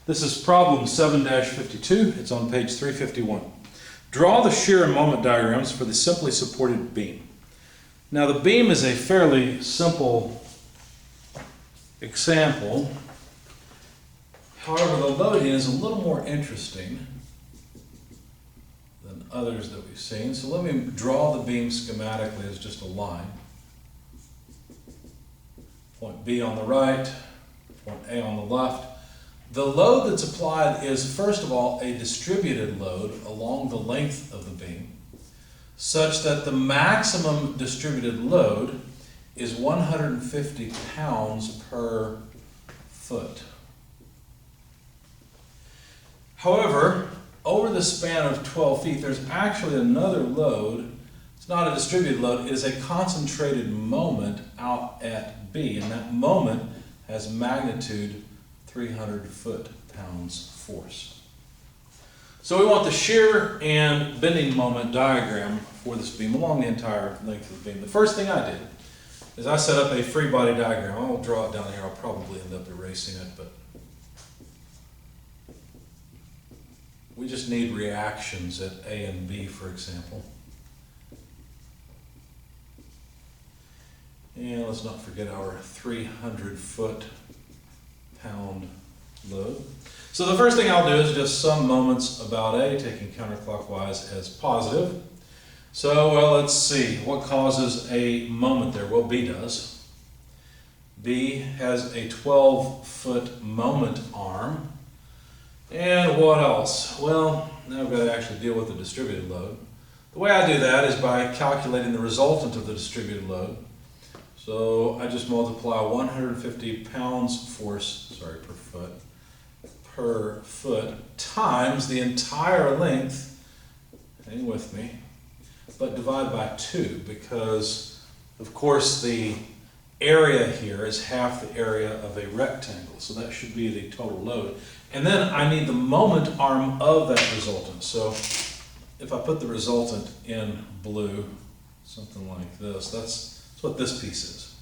This is problem 7-52. It's on page 351. Draw the shear and moment diagrams for the simply supported beam. Now the beam is a fairly simple example. However, the loading is a little more interesting than others that we've seen. So let me draw the beam schematically as just a line. Point B on the right, point A on the left. The load that's applied is, first of all, a distributed load along the length of the beam, such that the maximum distributed load is 150 pounds per foot. However, over the span of 12 feet, there's actually another load. It's not a distributed load, it is a concentrated moment out at B, and that moment has magnitude 300 foot-pounds force. So we want the shear and bending moment diagram for this beam along the entire length of the beam. The first thing I did is I set up a free body diagram. I'll draw it down here. I'll probably end up erasing it, but we just need reactions at A and B, for example. And let's not forget our 300 foot-pound load. So the first thing I'll do is just sum moments about A, taking counterclockwise as positive. So, well, let's see. What causes a moment there? Well, B does. B has a 12-foot moment arm. And what else? Well, now I've got to actually deal with the distributed load. The way I do that is by calculating the resultant of the distributed load. So I just multiply 150 pounds force, per foot times the entire length, hang with me, but divide by 2, because of course the area here is half the area of a rectangle, so that should be the total load. And then I need the moment arm of that resultant. So if I put the resultant in blue, something like this, that's what this piece is.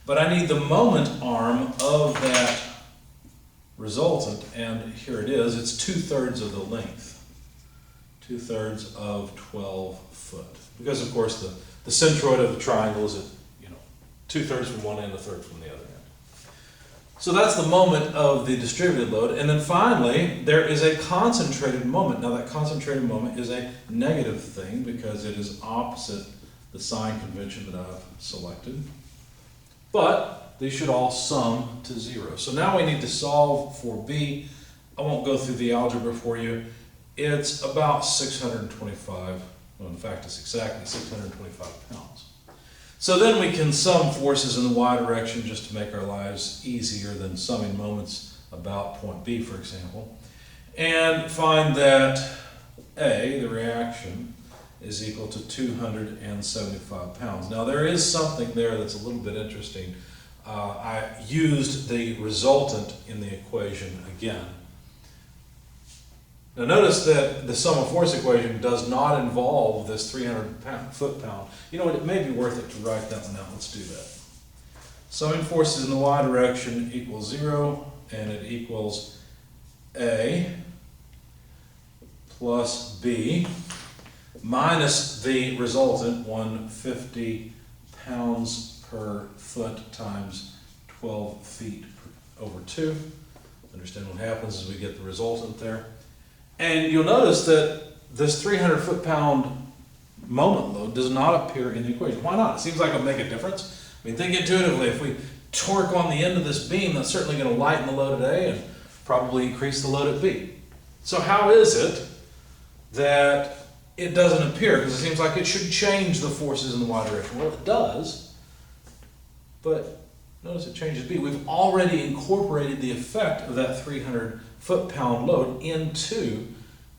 But I need the moment arm of that resultant, and here it is. It's 2/3 of the length. 2/3 of 12 foot. Because of course the centroid of the triangle is at 2/3 from one end, 1/3 from the other end. So that's the moment of the distributed load. And then finally, there is a concentrated moment. Now that concentrated moment is a negative thing because it is opposite the sign convention that I've selected. But they should all sum to 0. So now we need to solve for B. I won't go through the algebra for you. It's about 625, well, in fact it's exactly 625 pounds. So then we can sum forces in the y direction just to make our lives easier than summing moments about point B, for example, and find that A, the reaction, is equal to 275 pounds. Now there is something there that's a little bit interesting. I used the resultant in the equation again. Now notice that the sum of force equation does not involve this 300 foot-pound. You know what, it may be worth it to write that one out. Let's do that. Summing forces in the y direction equals 0, and it equals A plus B minus the resultant, 150 pounds per foot times 12 feet over 2. Understand what happens is we get the resultant there. And you'll notice that this 300 foot-pound moment load does not appear in the equation. Why not? It seems like it'll make a difference. I mean, think intuitively, if we torque on the end of this beam, that's certainly going to lighten the load at A and probably increase the load at B. So how is it that it doesn't appear? Because it seems like it should change the forces in the y direction. Well, it does, but notice it changes B. We've already incorporated the effect of that 300 foot-pound load into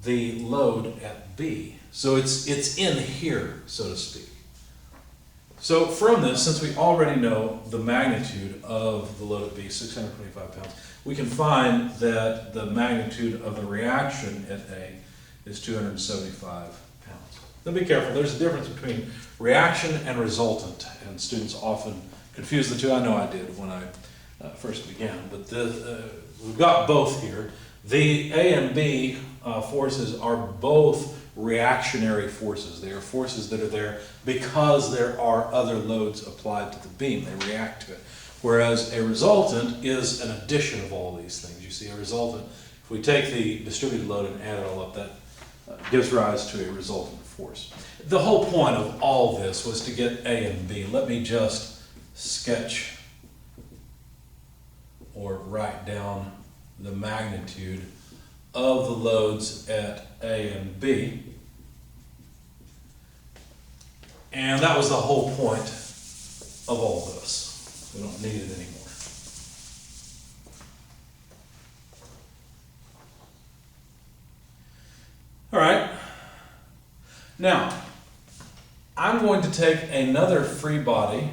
the load at B. So it's in here, so to speak. So from this, since we already know the magnitude of the load at B, 625 pounds, we can find that the magnitude of the reaction at A is 275 pounds. Then be careful, there's a difference between reaction and resultant, and students often confuse the two. I know I did when I first began, but we've got both here. The A and B forces are both reactionary forces. They are forces that are there because there are other loads applied to the beam. They react to it. Whereas a resultant is an addition of all these things. You see, a resultant, if we take the distributed load and add it all up, that gives rise to a resultant force. The whole point of all this was to get A and B. Let me just sketch or write down the magnitude of the loads at A and B. And that was the whole point of all this. We don't need it anymore. All right. Now, I'm going to take another free body.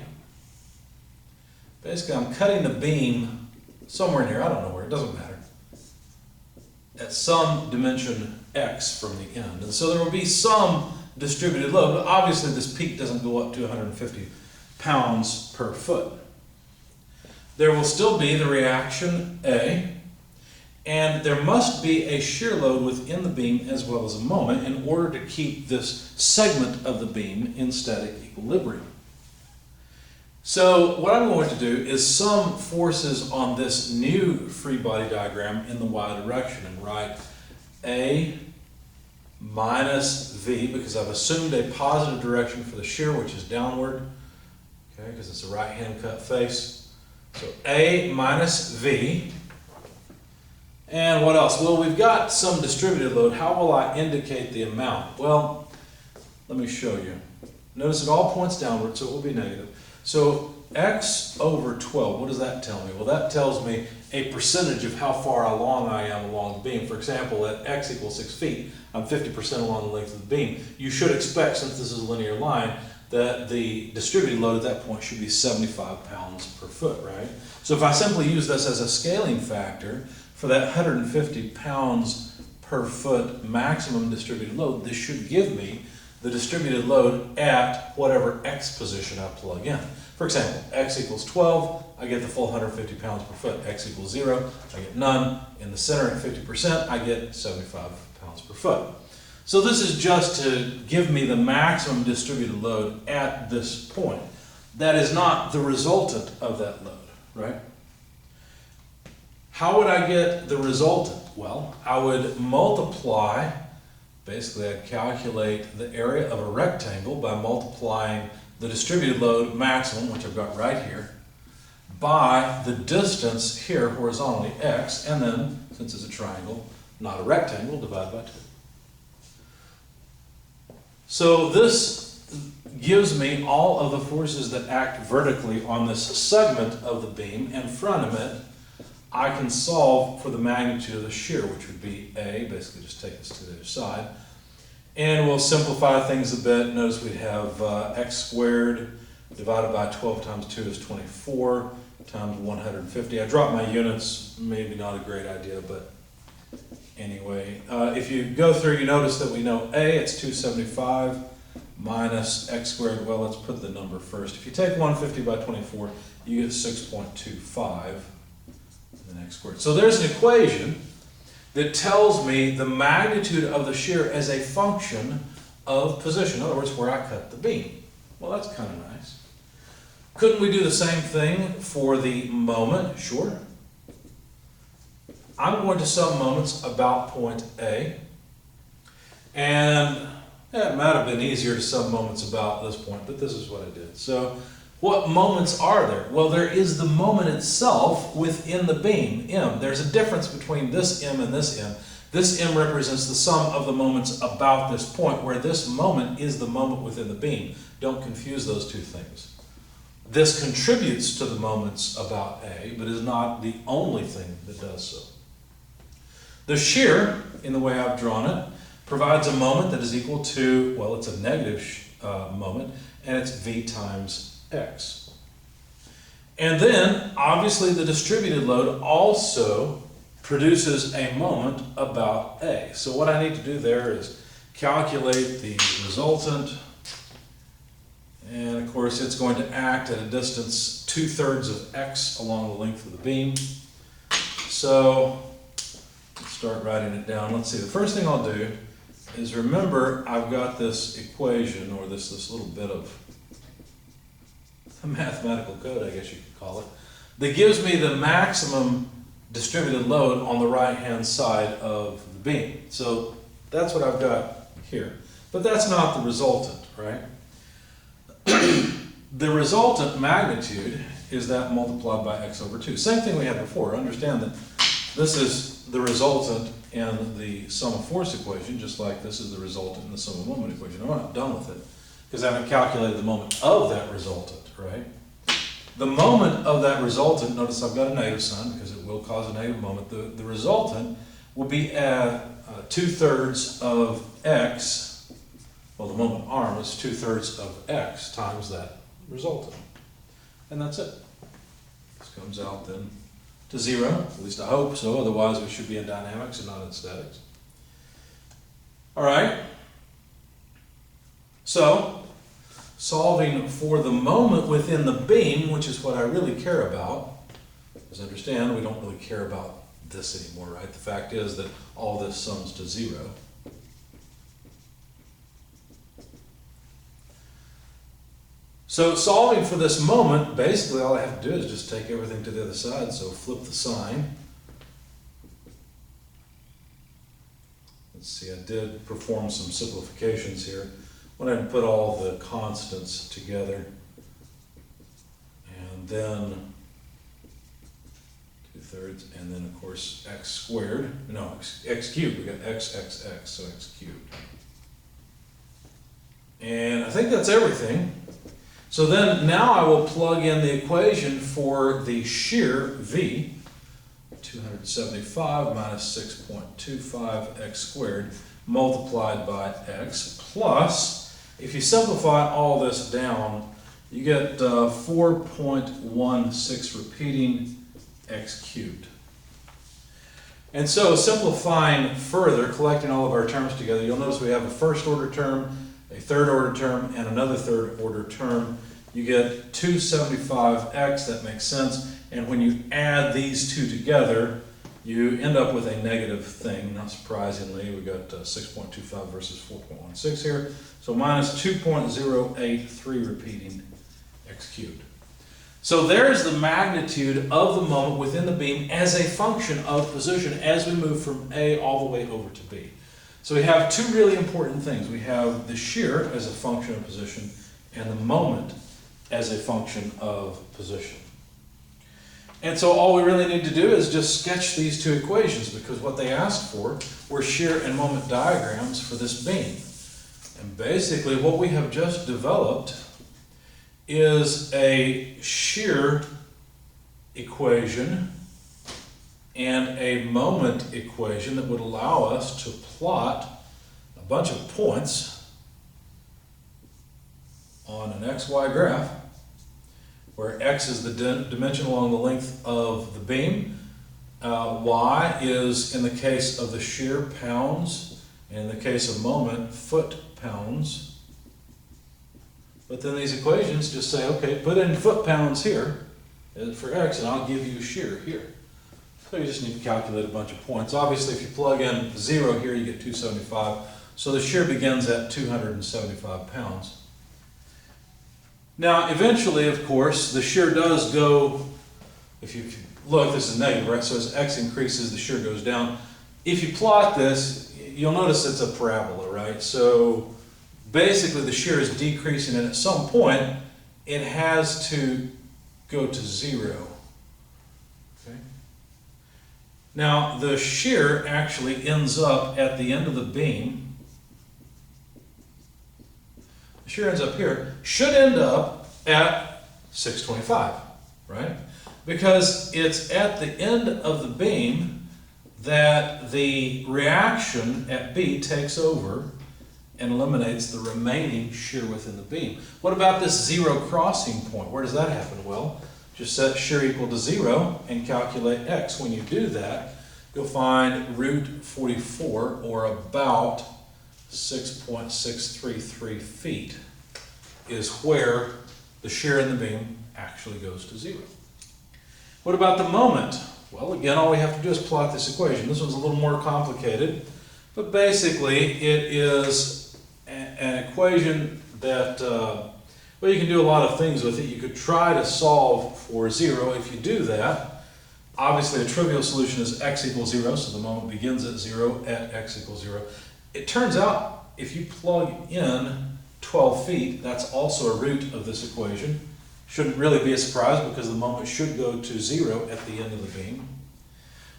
Basically, I'm cutting the beam somewhere in here. I don't know where. It doesn't matter. At some dimension x from the end. And so there will be some distributed load, but obviously this peak doesn't go up to 150 pounds per foot. There will still be the reaction A, and there must be a shear load within the beam as well as a moment in order to keep this segment of the beam in static equilibrium. So what I'm going to do is sum forces on this new free body diagram in the y direction and write A minus V, because I've assumed a positive direction for the shear, which is downward, okay, because it's a right-hand cut face. So A minus V. And what else? Well, we've got some distributed load. How will I indicate the amount? Well, let me show you. Notice it all points downward, so it will be negative. So x over 12, what does that tell me? Well, that tells me a percentage of how far along I am along the beam. For example, at x equals 6 feet, I'm 50% along the length of the beam. You should expect, since this is a linear line, that the distributed load at that point should be 75 pounds per foot, right? So if I simply use this as a scaling factor for that 150 pounds per foot maximum distributed load, this should give me the distributed load at whatever x position I plug in. For example, x equals 12, I get the full 150 pounds per foot. X equals 0, I get none. In the center at 50%, I get 75 pounds per foot. So this is just to give me the maximum distributed load at this point. That is not the resultant of that load, right? How would I get the resultant? Well, I would multiply, basically I'd calculate the area of a rectangle by multiplying the distributed load maximum, which I've got right here, by the distance here horizontally, x, and then, since it's a triangle, not a rectangle, divide by 2. So this gives me all of the forces that act vertically on this segment of the beam, and from it I can solve for the magnitude of the shear, which would be A, basically just take this to the other side. And we'll simplify things a bit. Notice we have x squared divided by 12 times 2 is 24 times 150. I dropped my units, maybe not a great idea, but anyway. If you go through, you notice that we know A, it's 275 minus x squared. Well, let's put the number first. If you take 150 by 24, you get 6.25 and then x squared. So there's an equation that tells me the magnitude of the shear as a function of position. In other words, where I cut the beam. Well, that's kind of nice. Couldn't we do the same thing for the moment? Sure. I'm going to sum moments about point A. And it might have been easier to sum moments about this point, but this is what I did. So what moments are there? Well, there is the moment itself within the beam, m. There's a difference between this m and this m. This m represents the sum of the moments about this point, where this moment is the moment within the beam. Don't confuse those two things. This contributes to the moments about A, but is not the only thing that does so. The shear, in the way I've drawn it, provides a moment that is equal to, well, it's a negative moment, and it's V times x. And then, obviously, the distributed load also produces a moment about A. So what I need to do there is calculate the resultant, and of course it's going to act at a distance 2/3 of x along the length of the beam. So let's start writing it down. Let's see, the first thing I'll do is remember I've got this equation, or this little bit of mathematical code, I guess you could call it, that gives me the maximum distributed load on the right-hand side of the beam. So that's what I've got here. But that's not the resultant, right? The resultant magnitude is that multiplied by x over 2. Same thing we had before. Understand that this is the resultant in the sum of force equation, just like this is the resultant in the sum of moment equation. I'm not done with it, because I haven't calculated the moment of that resultant, right? The moment of that resultant, notice I've got a negative sign because it will cause a negative moment. The resultant will be at 2/3 of x, well, the moment arm is 2/3 of x times that resultant. And that's it. This comes out then to 0, at least I hope so, otherwise we should be in dynamics and not in statics. All right. So, solving for the moment within the beam, which is what I really care about, because understand we don't really care about this anymore, right? The fact is that all this sums to 0. So solving for this moment, basically all I have to do is just take everything to the other side, so flip the sign. Let's see, I did perform some simplifications here. When I put all the constants together, and then 2/3, and then of course x squared, no, x cubed, we got x, so x cubed. And I think that's everything. So then now I will plug in the equation for the shear V, 275 minus 6.25 x squared multiplied by x, plus, if you simplify all this down, you get 4.16 repeating x cubed. And so simplifying further, collecting all of our terms together, you'll notice we have a first order term, a third order term, and another third order term. You get 275x, that makes sense, and when you add these two together, you end up with a negative thing. Not surprisingly, we got 6.25 versus 4.16 here, so minus 2.083 repeating x cubed. So there's the magnitude of the moment within the beam as a function of position as we move from A all the way over to B. So we have two really important things. We have the shear as a function of position and the moment as a function of position. And so all we really need to do is just sketch these two equations, because what they asked for were shear and moment diagrams for this beam. And basically what we have just developed is a shear equation and a moment equation that would allow us to plot a bunch of points on an XY graph, where x is the dimension along the length of the beam, y is, in the case of the shear, pounds, and in the case of moment, foot-pounds. But then these equations just say, okay, put in foot-pounds here for x, and I'll give you shear here. So you just need to calculate a bunch of points. Obviously, if you plug in 0 here, you get 275. So the shear begins at 275 pounds. Now, eventually, of course, the shear does go, if you look, this is negative, right? So as x increases, the shear goes down. If you plot this, you'll notice it's a parabola, right? So basically, the shear is decreasing, and at some point, it has to go to 0. Okay? Now, the shear actually ends up at the end of the beam. The shear ends up here, should end up at 625, right? Because it's at the end of the beam that the reaction at B takes over and eliminates the remaining shear within the beam. What about this 0 crossing point? Where does that happen? Well, just set shear equal to 0 and calculate x. When you do that, you'll find root 44, or about 6.633 feet, is where the shear in the beam actually goes to 0. What about the moment? Well, again, all we have to do is plot this equation. This one's a little more complicated, but basically it is an equation that, well, you can do a lot of things with it. You could try to solve for 0. If you do that, obviously a trivial solution is x equals 0, so the moment begins at 0 at x equals 0. It turns out if you plug in 12 feet, that's also a root of this equation. Shouldn't really be a surprise because the moment should go to 0 at the end of the beam.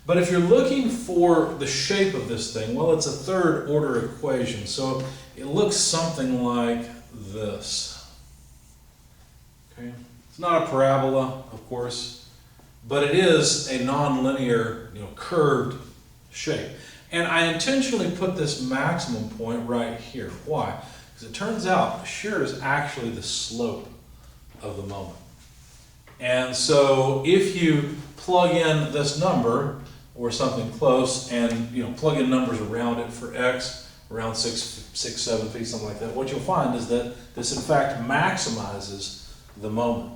But if you're looking for the shape of this thing, well, it's a third order equation, so it looks something like this. Okay? It's not a parabola, of course, but it is a nonlinear, curved shape. And I intentionally put this maximum point right here. Why? Because it turns out shear is actually the slope of the moment. And so if you plug in this number or something close and plug in numbers around it for x, around 6, 7 feet, something like that, what you'll find is that this in fact maximizes the moment.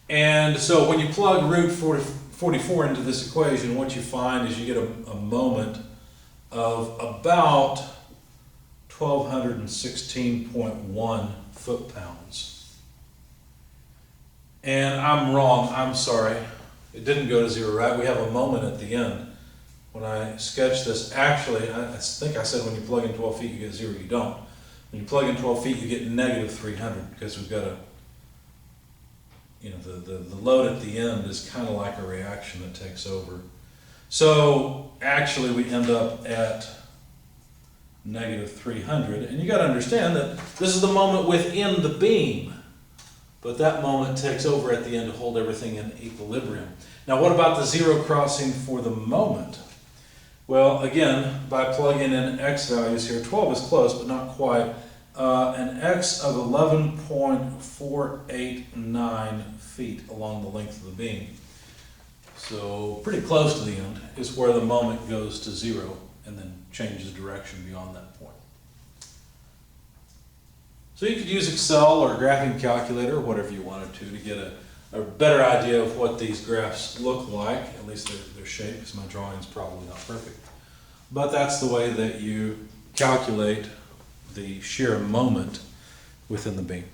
And so when you plug root 44 into this equation, what you find is you get a moment of about 1216.1 foot-pounds. And I'm wrong, I'm sorry. It didn't go to 0, right? We have a moment at the end. When I sketched this, actually, I think I said when you plug in 12 feet you get 0, you don't. When you plug in 12 feet you get negative 300 because we've got the load at the end is kind of like a reaction that takes over. So actually we end up at negative 300, and you got to understand that this is the moment within the beam, but that moment takes over at the end to hold everything in equilibrium. Now what about the 0 crossing for the moment? Well, again, by plugging in x values here, 12 is close but not quite, an x of 11.489 feet along the length of the beam. So pretty close to the end is where the moment goes to 0 and then changes direction beyond that point. So you could use Excel or a graphing calculator or whatever you wanted to get a better idea of what these graphs look like, at least their shape, because my drawing is probably not perfect. But that's the way that you calculate the shear moment within the beam.